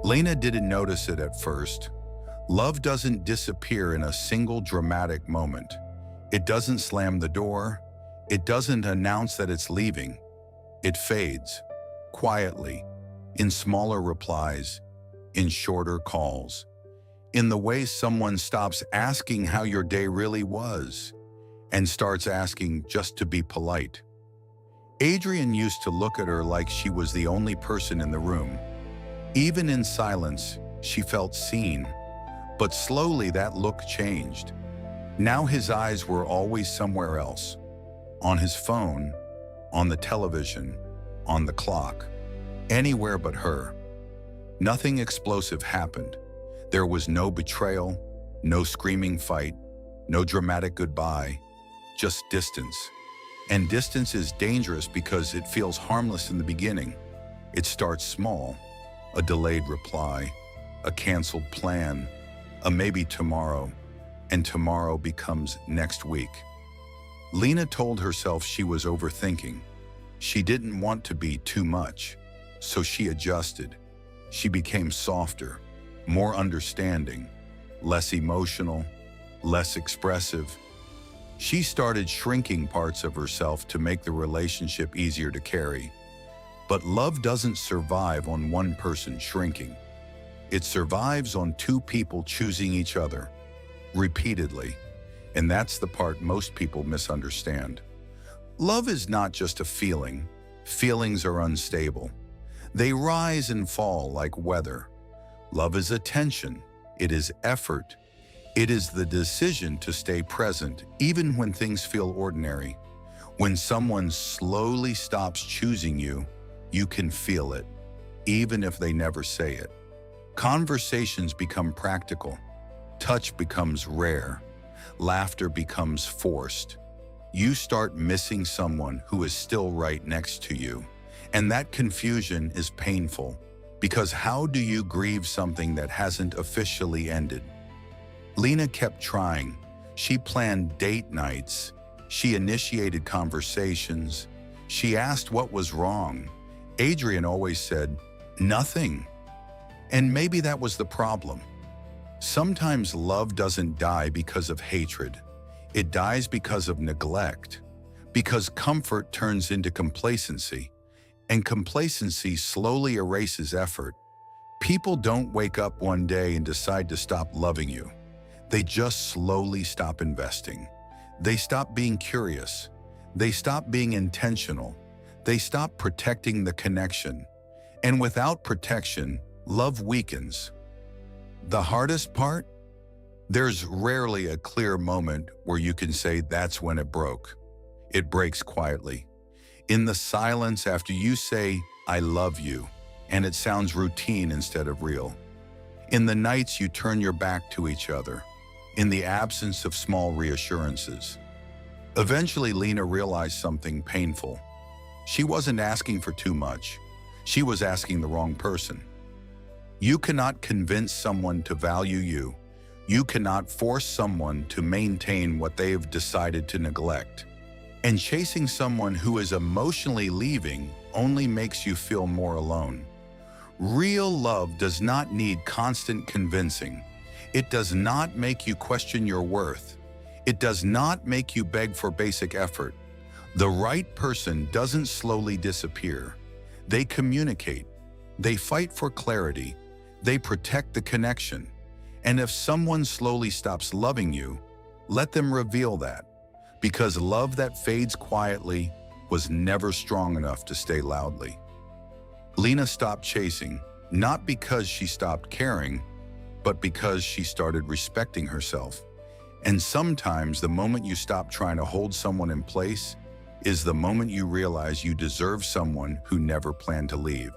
Lena didn't notice it at first. Love doesn't disappear in a single dramatic moment. It doesn't slam the door. It doesn't announce that it's leaving. It fades, quietly, in smaller replies, in shorter calls, in the way someone stops asking how your day really was and starts asking just to be polite. Adrian used to look at her like she was the only person in the room. Even in silence, she felt seen, but slowly that look changed. Now his eyes were always somewhere else, on his phone, on the television, on the clock, anywhere but her. Nothing explosive happened. There was no betrayal, no screaming fight, no dramatic goodbye, just distance. And distance is dangerous because it feels harmless in the beginning. It starts small, a delayed reply, a canceled plan, a maybe tomorrow, and tomorrow becomes next week. Lena told herself she was overthinking. She didn't want to be too much, so she adjusted. She became softer, more understanding, less emotional, less expressive. She started shrinking parts of herself to make the relationship easier to carry. But love doesn't survive on one person shrinking. It survives on two people choosing each other, repeatedly. And that's the part most people misunderstand. Love is not just a feeling. Feelings are unstable. They rise and fall like weather. Love is attention. It is effort. It is the decision to stay present, even when things feel ordinary. When someone slowly stops choosing you, you can feel it, even if they never say it. Conversations become practical. Touch becomes rare. Laughter becomes forced. You start missing someone who is still right next to you. And that confusion is painful, because how do you grieve something that hasn't officially ended? Lena kept trying. She planned date nights. She initiated conversations. She asked what was wrong. Adrian always said, "Nothing." And maybe that was the problem. Sometimes love doesn't die because of hatred. It dies because of neglect, because comfort turns into complacency, and complacency slowly erases effort. People don't wake up one day and decide to stop loving you. They just slowly stop investing. They stop being curious. They stop being intentional. They stop protecting the connection. And without protection, love weakens. The hardest part? There's rarely a clear moment where you can say that's when it broke. It breaks quietly. In the silence after you say, "I love you," and it sounds routine instead of real. In the nights you turn your back to each other. In the absence of small reassurances. Eventually, Lena realized something painful. She wasn't asking for too much. She was asking the wrong person. You cannot convince someone to value you. You cannot force someone to maintain what they have decided to neglect. And chasing someone who is emotionally leaving only makes you feel more alone. Real love does not need constant convincing. It does not make you question your worth. It does not make you beg for basic effort. The right person doesn't slowly disappear. They communicate. They fight for clarity. They protect the connection. And if someone slowly stops loving you, let them reveal that. Because love that fades quietly was never strong enough to stay loudly. Lena stopped chasing, not because she stopped caring, but because she started respecting herself. And sometimes the moment you stop trying to hold someone in place is the moment you realize you deserve someone who never planned to leave.